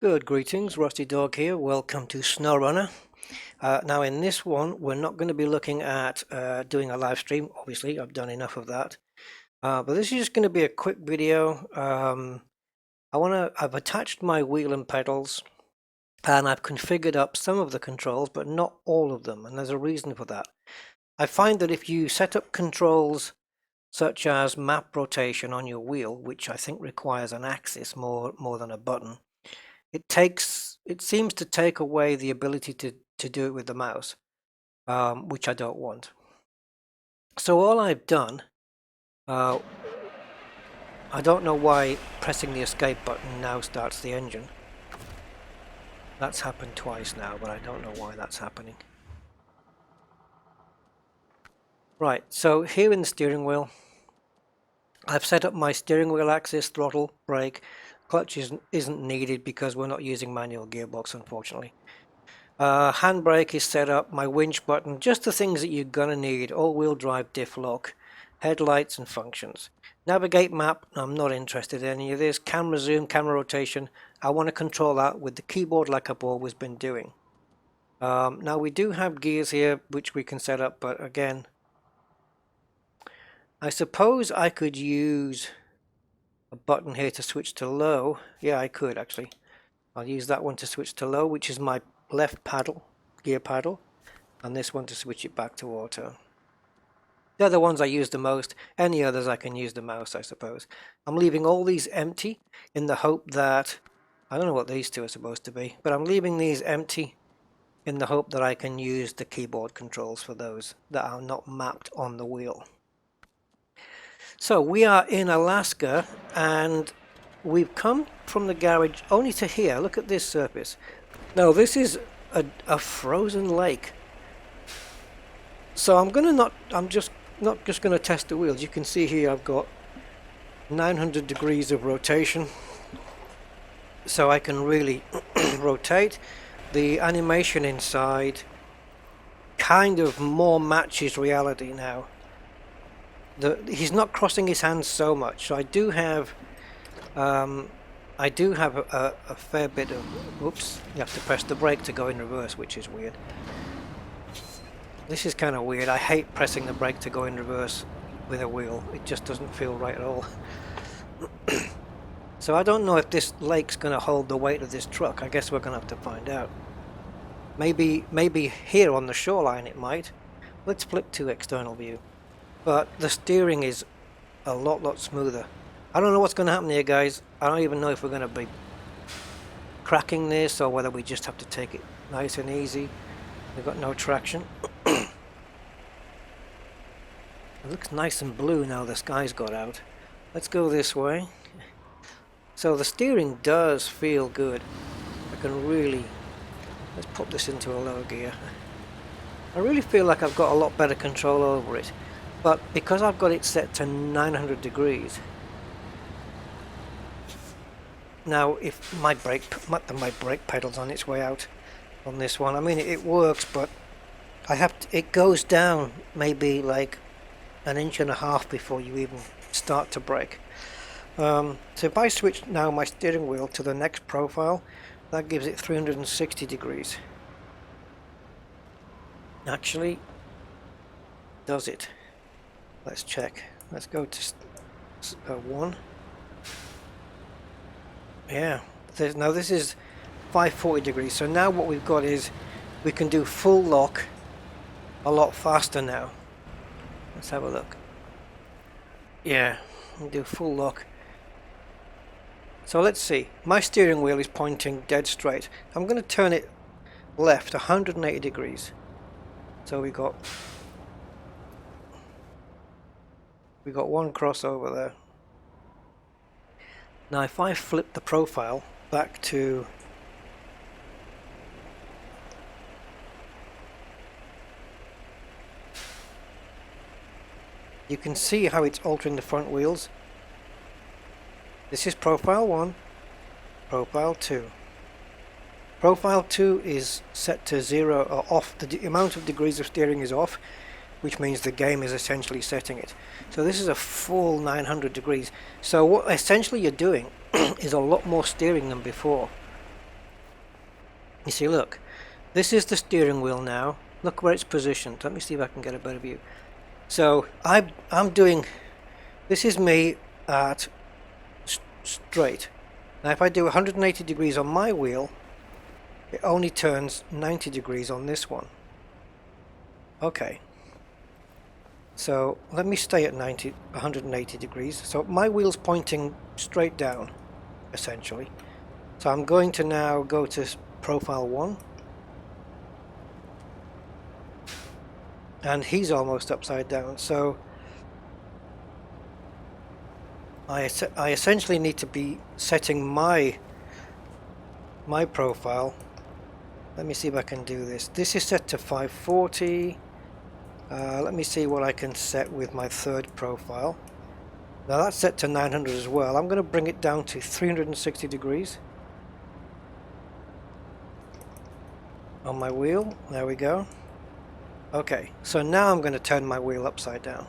Good greetings, Rusty Dog here. Welcome to SnowRunner. Now in this one, we're not going to be looking at doing a live stream. Obviously, I've done enough of that. But this is just going to be a quick video. I've attached my wheel and pedals, and I've configured up some of the controls, but not all of them. And there's a reason for that. I find that if you set up controls such as map rotation on your wheel, which I think requires an axis more than a button, it seems to take away the ability to do it with the mouse, which I don't want. So all I've done, I don't know why pressing the escape button now starts the engine. That's happened twice now, but I don't know why that's happening. Right, so here in the steering wheel, I've set up my steering wheel axis, throttle, brake. Clutch isn't needed because we're not using manual gearbox, unfortunately. Handbrake is set up, my winch button, just the things that you're gonna need: all-wheel drive, diff lock, headlights and functions. Navigate map, I'm not interested in any of this. Camera zoom, camera rotation, I want to control that with the keyboard like I've always been doing. Now we do have gears here which we can set up, but again, I suppose I could use a button here to switch to low. Yeah, I could actually. I'll use that one to switch to low, which is my left paddle, gear paddle, and this one to switch it back to auto. They're the ones I use the most. Any others I can use the mouse, I suppose. I'm leaving all these empty in the hope that, I don't know what these two are supposed to be, but I'm leaving these empty in the hope that I can use the keyboard controls for those that are not mapped on the wheel. So we are in Alaska, and we've come from the garage only to here. Look at this surface. Now this is a frozen lake. So I'm just not gonna test the wheels. You can see here I've got 900 degrees of rotation, so I can really rotate. The animation inside kind of more matches reality now. He's not crossing his hands so much. So I do have a fair bit of, whoops, you have to press the brake to go in reverse, which is weird. This is kind of weird. I hate pressing the brake to go in reverse with a wheel. It just doesn't feel right at all. So I don't know if this lake's going to hold the weight of this truck. I guess we're going to have to find out. Maybe here on the shoreline it might. Let's flip to external view. But the steering is a lot smoother. I don't know what's going to happen here, guys. I don't even know if we're going to be cracking this or whether we just have to take it nice and easy. We've got no traction. It looks nice and blue now the sky's got out. Let's go this way. So the steering does feel good. I can really... Let's put this into a low gear. I really feel like I've got a lot better control over it. But because I've got it set to 900 degrees, now if my brake pedal's on its way out on this one, I mean it works, but it goes down maybe like an inch and a half before you even start to brake. So if I switch now my steering wheel to the next profile, that gives it 360 degrees. Actually, does it? Let's check. Let's go to 1. Yeah. Now this is 540 degrees. So now what we've got is we can do full lock a lot faster now. Let's have a look. Yeah, we do full lock. So let's see. My steering wheel is pointing dead straight. I'm going to turn it left 180 degrees. So we got one crossover there. Now if I flip the profile back to you can see how it's altering the front wheels. This is profile 1, profile 2. Profile 2 is set to 0 or off. The amount of degrees of steering is off, which means the game is essentially setting it. So this is a full 900 degrees. So what essentially you're doing is a lot more steering than before. You see, look, this is the steering wheel now. Look where it's positioned. Let me see if I can get a better view. So I'm doing, this is me at straight. Now if I do 180 degrees on my wheel, it only turns 90 degrees on this one. Okay. So let me stay at 180 degrees. So my wheel's pointing straight down, essentially. So I'm going to now go to profile 1. And he's almost upside down. So I essentially need to be setting my profile. Let me see if I can do this. This is set to 540. Let me see what I can set with my third profile. Now that's set to 900 as well. I'm going to bring it down to 360 degrees on my wheel. There we go. Okay, so now I'm going to turn my wheel upside down.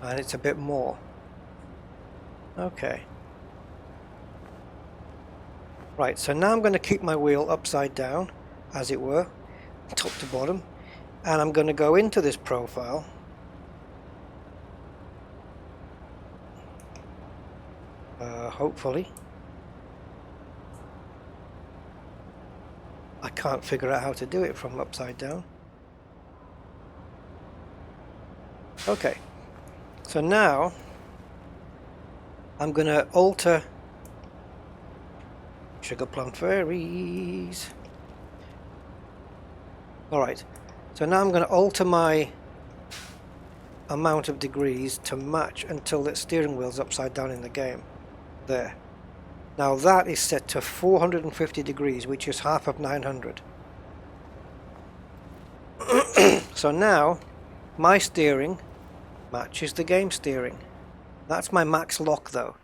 And it's a bit more. Okay. Right, so now I'm going to keep my wheel upside down, as it were, top to bottom. And I'm going to go into this profile. Hopefully. I can't figure out how to do it from upside down. Okay. So now I'm going to alter Sugar Plum Fairies. Alright, so now I'm going to alter my amount of degrees to match until the steering wheel's upside down in the game. There. Now that is set to 450 degrees, which is half of 900. So now my steering matches the game steering. That's my max lock though,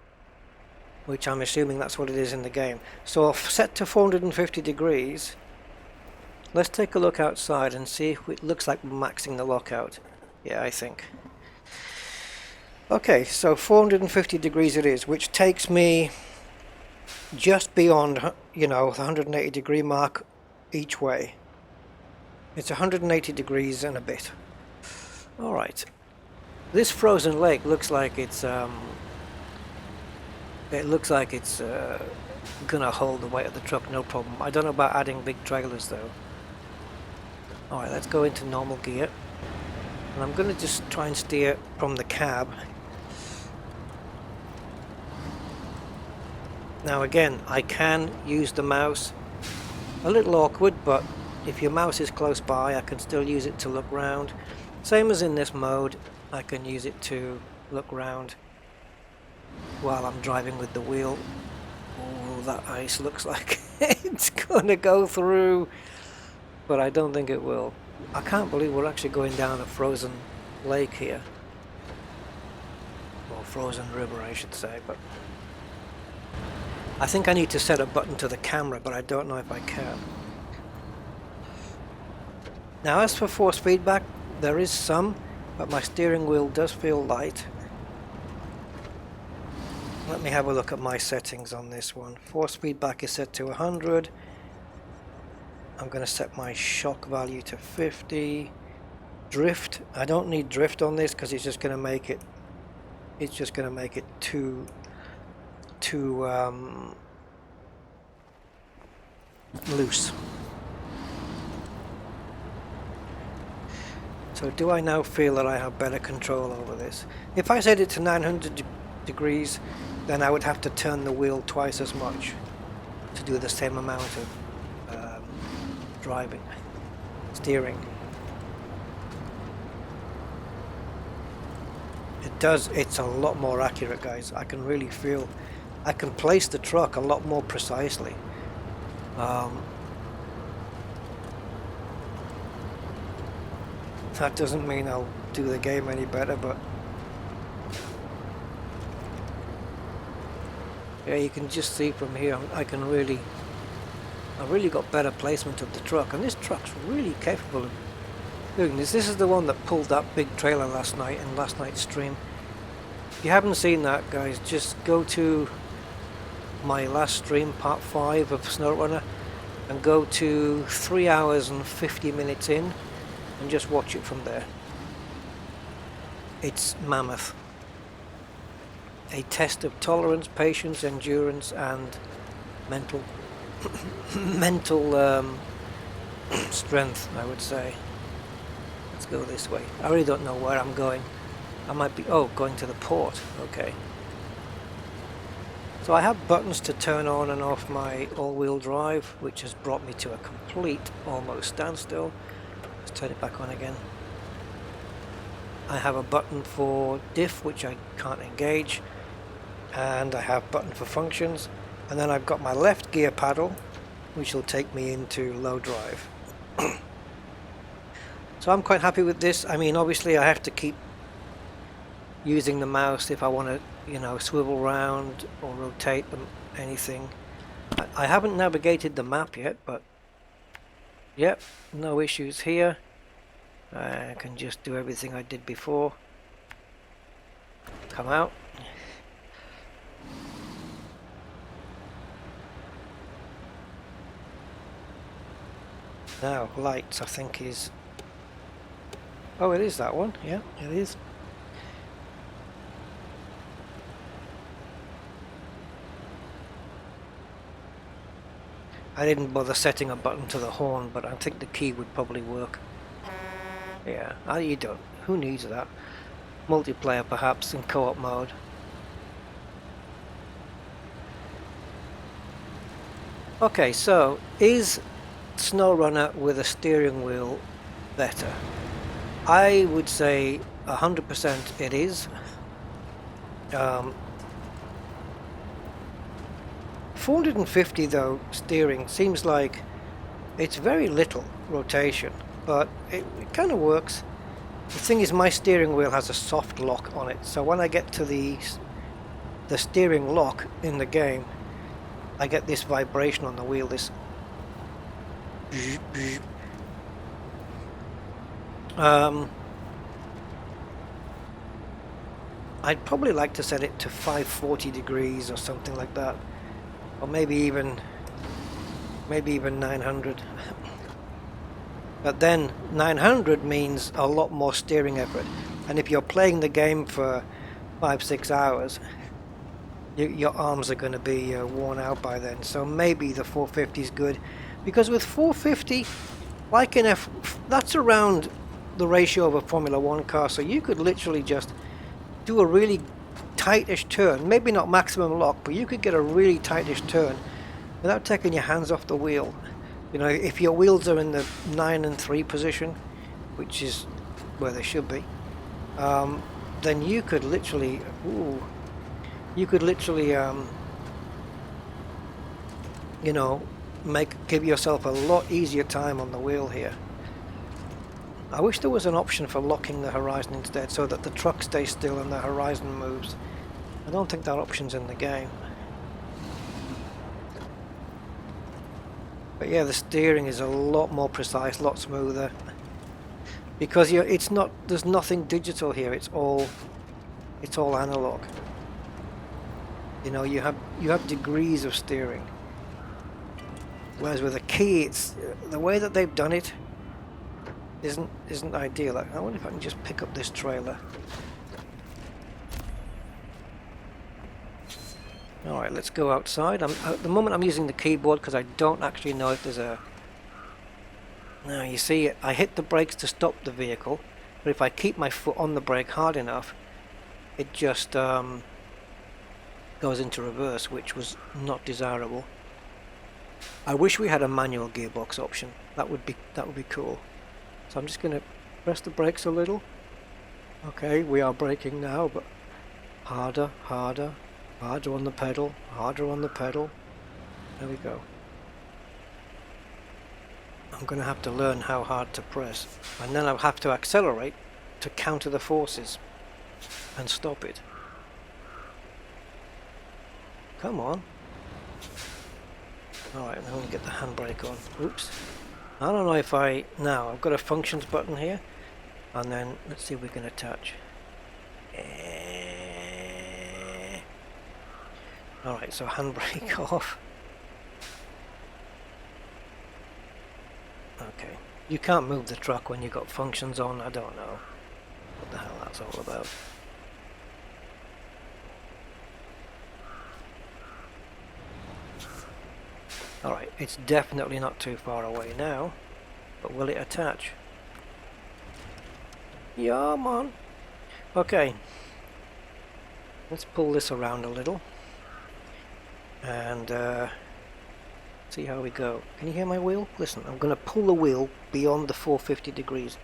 which I'm assuming that's what it is in the game. So set to 450 degrees. Let's take a look outside and see if it looks like maxing the lockout. Yeah, I think. Okay, so 450 degrees it is, which takes me just beyond, you know, the 180 degree mark each way. It's 180 degrees and a bit. Alright. This frozen lake looks like it's gonna hold the weight of the truck, no problem. I don't know about adding big trailers though. Alright, let's go into normal gear. And I'm gonna just try and steer from the cab. Now again, I can use the mouse. A little awkward, but if your mouse is close by, I can still use it to look round. Same as in this mode, I can use it to look round while I'm driving with the wheel. Oh, that ice looks like it's gonna go through, but I don't think it will. I can't believe we're actually going down a frozen lake here. Or frozen river, I should say, but I think I need to set a button to the camera, but I don't know if I can. Now as for force feedback, there is some, but my steering wheel does feel light. Let me have a look at my settings on this one. Force feedback is set to 100. I'm going to set my shock value to 50. Drift, I don't need drift on this because it's just going to make it too loose. So do I now feel that I have better control over this? If I set it to 900 degrees, then I would have to turn the wheel twice as much to do the same amount of steering. It's a lot more accurate, guys. I can really feel, I can place the truck a lot more precisely. That doesn't mean I'll do the game any better, but yeah, you can just see from here I've really got better placement of the truck, and this truck's really capable of doing this. This is the one that pulled that big trailer last night in last night's stream. If you haven't seen that, guys, just go to my last stream, part 5 of SnowRunner, and go to 3 hours and 50 minutes in and just watch it from there. It's mammoth. A test of tolerance, patience, endurance, and mental strength, I would say. Let's go this way. I really don't know where I'm going. I might be, going to the port. Okay. So I have buttons to turn on and off my all-wheel drive, which has brought me to a complete almost standstill. Let's turn it back on again. I have a button for diff, which I can't engage, and I have a button for functions, and then I've got my left gear paddle, which will take me into low drive. So I'm quite happy with this. I mean, obviously I have to keep using the mouse if I want to, swivel around or rotate them, anything. I haven't navigated the map yet, but yep, no issues here. I can just do everything I did before. Come out. Now, lights, I think is... Oh, it is that one. Yeah, it is. I didn't bother setting a button to the horn, but I think the key would probably work. Yeah, you don't. Who needs that? Multiplayer, perhaps, in co-op mode. Okay, so is SnowRunner with a steering wheel better? I would say 100% it is. 450 though steering seems like it's very little rotation, but it kind of works. The thing is, my steering wheel has a soft lock on it, so when I get to the steering lock in the game, I get this vibration on the wheel, this I'd probably like to set it to 540 degrees or something like that, or maybe even 900. But then 900 means a lot more steering effort, and if you're playing the game for 5-6 hours, your arms are going to be worn out by then. So maybe the 450 is good, because with 450, like in that's around the ratio of a Formula 1 car, so you could literally just do a really tightish turn, maybe not maximum lock, but you could get a really tightish turn without taking your hands off the wheel. If your wheels are in the 9 and 3 position, which is where they should be, then you could literally, give yourself a lot easier time on the wheel here. I wish there was an option for locking the horizon instead, so that the truck stays still and the horizon moves. I don't think that option's in the game. But yeah, the steering is a lot more precise, a lot smoother, because there's nothing digital here. It's all analog. You have degrees of steering. Whereas with a key, it's the way that they've done it isn't ideal. I wonder if I can just pick up this trailer. Alright, let's go outside. At the moment I'm using the keyboard because I don't actually know if there's a... Now you see, I hit the brakes to stop the vehicle, but if I keep my foot on the brake hard enough, it just goes into reverse, which was not desirable. I wish we had a manual gearbox option. That would be cool. So I'm just going to press the brakes a little. Okay, we are braking now, but harder, harder. Harder on the pedal, harder on the pedal. There we go. I'm going to have to learn how hard to press, and then I'll have to accelerate to counter the forces and stop it. Come on. Alright, I'm going to get the handbrake on. Oops. I don't know if now I've got a functions button here, and then let's see if we can attach. Alright, so handbrake off. Okay. You can't move the truck when you've got functions on. I don't know what the hell that's all about. Alright, it's definitely not too far away now, but will it attach? Yeah, man. Okay. Let's pull this around a little and see how we go. Can you hear my wheel? Listen, I'm going to pull the wheel beyond the 450 degrees.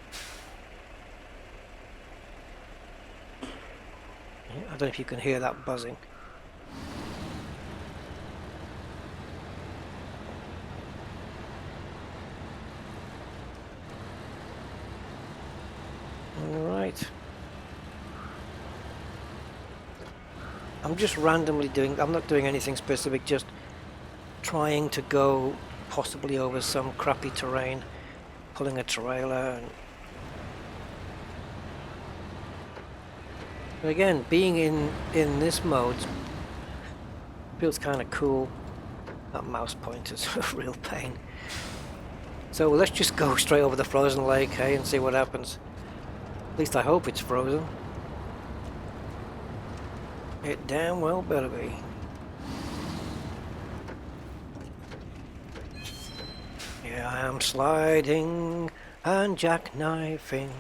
I don't know if you can hear that buzzing. Alright. I'm just randomly doing, I'm not doing anything specific, just trying to go possibly over some crappy terrain, pulling a trailer. And again, being in this mode feels kind of cool. That mouse pointer's a real pain. So let's just go straight over the frozen lake, hey, and see what happens. At least I hope it's frozen. It damn well better be. Yeah, I am sliding and jackknifing.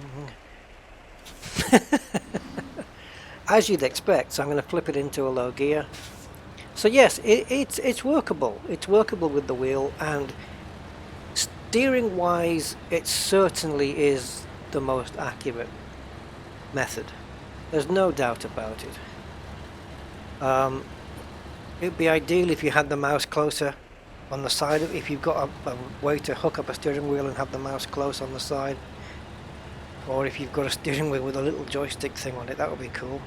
As you'd expect, so I'm going to flip it into a low gear. So yes, it's workable. It's workable with the wheel, and steering wise, it certainly is the most accurate method. There's no doubt about it. It'd be ideal if you had the mouse closer on the side of, if you've got a way to hook up a steering wheel and have the mouse close on the side, or if you've got a steering wheel with a little joystick thing on it, that would be cool.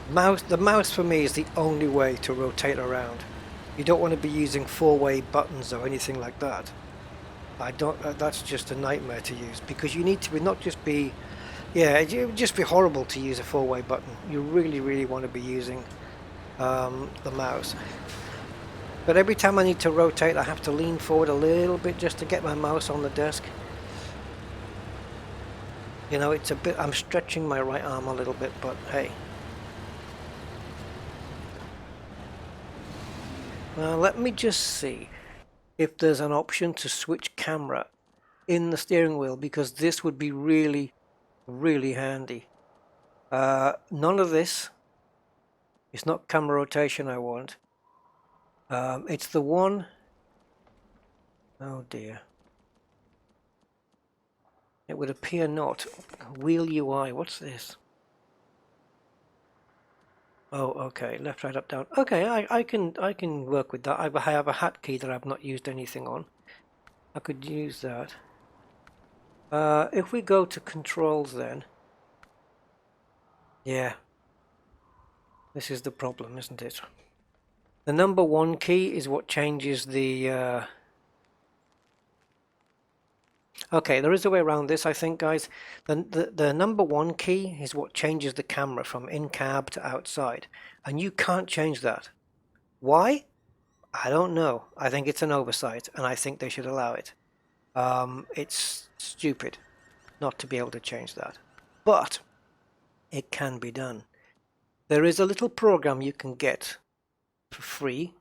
The mouse for me is the only way to rotate around. You don't want to be using four-way buttons or anything like that. That's just a nightmare to use, because you need to not just be, yeah, it would just be horrible to use a four-way button. You really want to be using the mouse. But every time I need to rotate, I have to lean forward a little bit just to get my mouse on the desk. You know, it's a bit, I'm stretching my right arm a little bit, but hey. Now let me just see if there's an option to switch camera in the steering wheel, because this would be really handy. None of this. It's not camera rotation I want. It's the one, oh dear. It would appear not. Wheel UI, what's this? Oh, okay, left, right, up, down. Okay, I can work with that. I have a hat key that I've not used anything on. I could use that. If we go to controls then. Yeah. This is the problem, isn't it? The number 1 key is what changes the... Okay, there is a way around this, I think, guys. The number 1 key is what changes the camera from in-cab to outside. And you can't change that. Why? I don't know. I think it's an oversight, and I think they should allow it. It's stupid not to be able to change that. But it can be done. There is a little program you can get for free.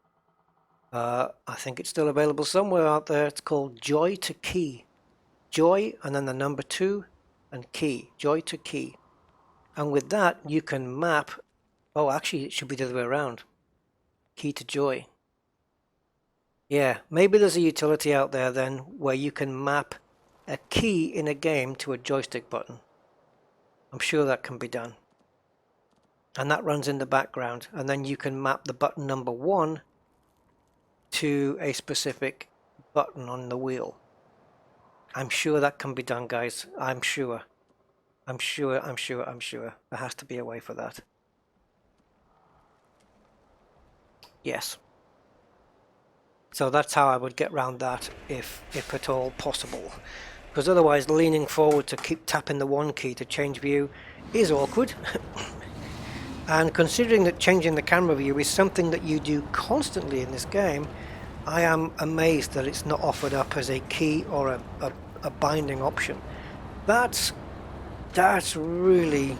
I think it's still available somewhere out there. It's called Joy to Key. Joy and then the number 2 and key. Joy to Key. And with that you can map, oh actually it should be the other way around. Key to Joy. Yeah, maybe there's a utility out there then where you can map a key in a game to a joystick button. I'm sure that can be done. And that runs in the background, and then you can map the button number 1 to a specific button on the wheel. I'm sure that can be done, guys. I'm sure. There has to be a way for that. Yes. So that's how I would get around that, if at all possible. Because otherwise leaning forward to keep tapping the 1 key to change view is awkward. And considering that changing the camera view is something that you do constantly in this game, I am amazed that it's not offered up as a key or a binding option. That's really,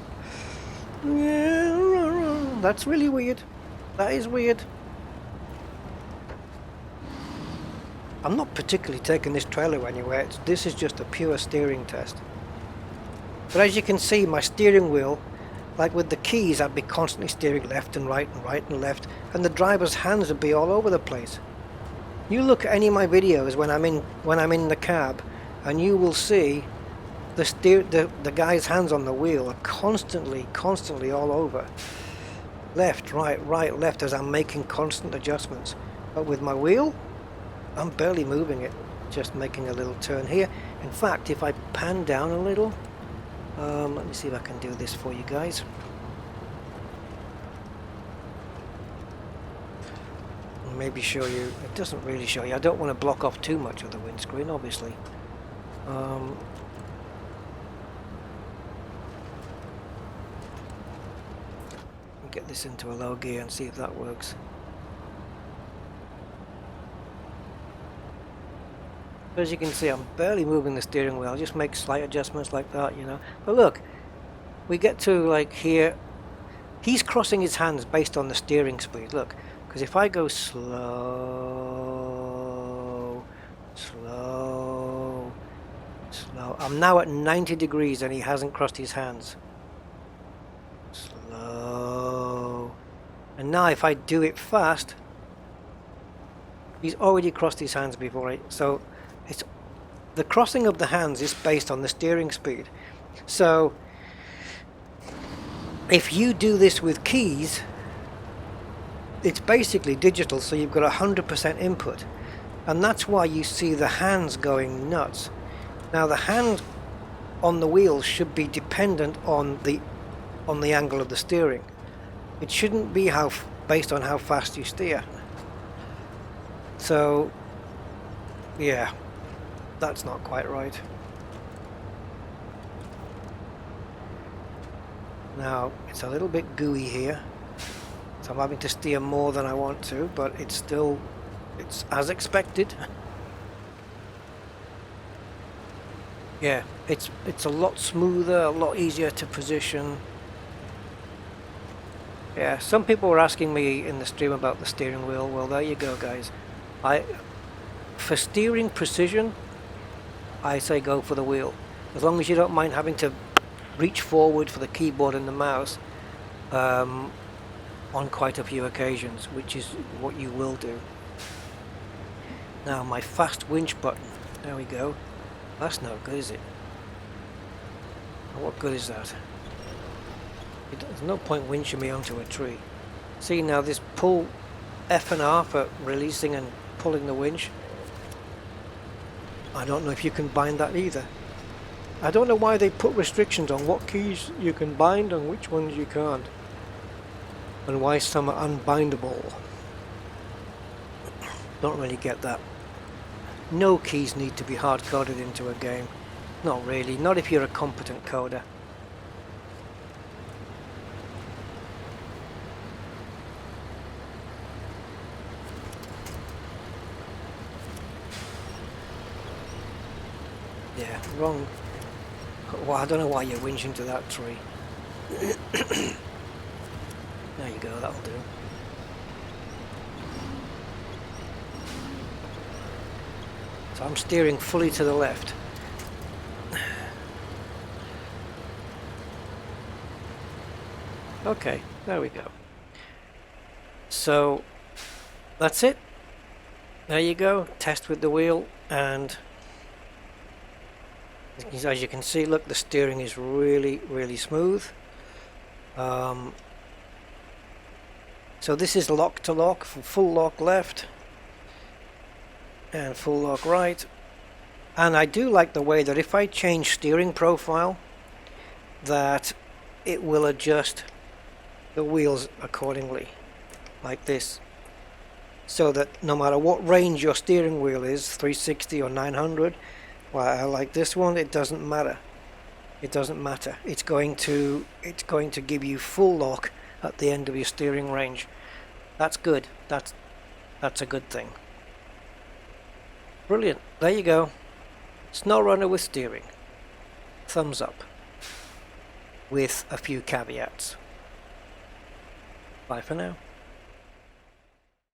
that's really weird. That is weird. I'm not particularly taking this trailer anywhere. This is just a pure steering test. But as you can see, my steering wheel, like with the keys, I'd be constantly steering left and right and left, and the driver's hands would be all over the place. You look at any of my videos when I'm in the cab, and you will see the guy's hands on the wheel are constantly all over. Left, right, left, as I'm making constant adjustments. But with my wheel, I'm barely moving it, just making a little turn here. In fact, if I pan down a little, let me see if I can do this for you guys. Maybe show you. It doesn't really show you. I don't want to block off too much of the windscreen, obviously. Get this into a low gear and see if that works. As you can see, I'm barely moving the steering wheel. I'll just make slight adjustments like that, you know. But look, we get to like here. He's crossing his hands based on the steering speed. Look, because if I go slow, I'm now at 90 degrees and he hasn't crossed his hands. Slow. And now if I do it fast, he's already crossed his hands before so it's the crossing of the hands is based on the steering speed. So if you do this with keys, it's basically digital, so you've got 100% input, and that's why you see the hands going nuts. Now the hand on the wheels should be dependent on the angle of the steering. It shouldn't be based on how fast you steer. So yeah, that's not quite right. Now it's a little bit gooey here, so I'm having to steer more than I want to, but it's as expected. Yeah, it's a lot smoother, a lot easier to position. Yeah, some people were asking me in the stream about the steering wheel. Well, there you go, guys. For steering precision, I say go for the wheel. As long as you don't mind having to reach forward for the keyboard and the mouse on quite a few occasions, which is what you will do. Now my fast winch button. There we go. That's no good, is it? What good is that? There's no point winching me onto a tree. See, now this pull F and R for releasing and pulling the winch. I don't know if you can bind that either. I don't know why they put restrictions on what keys you can bind and which ones you can't, and why some are unbindable. Don't really get that. No keys need to be hard-coded into a game. Not really, not if you're a competent coder. Yeah, wrong. Well, I don't know why you're winching to that tree. There you go, that'll do. So I'm steering fully to the left. Okay, there we go. So that's it. There you go, test with the wheel, and as you can see, look, the steering is really smooth. So this is lock to lock, full lock left and full lock right. And I do like the way that if I change steering profile, that it will adjust the wheels accordingly, like this, so that no matter what range your steering wheel is, 360 or 900, well, I like this one, it doesn't matter. It doesn't matter. It's going to give you full lock at the end of your steering range. That's good. That's a good thing. Brilliant. There you go. SnowRunner with steering. Thumbs up. With a few caveats. Bye for now.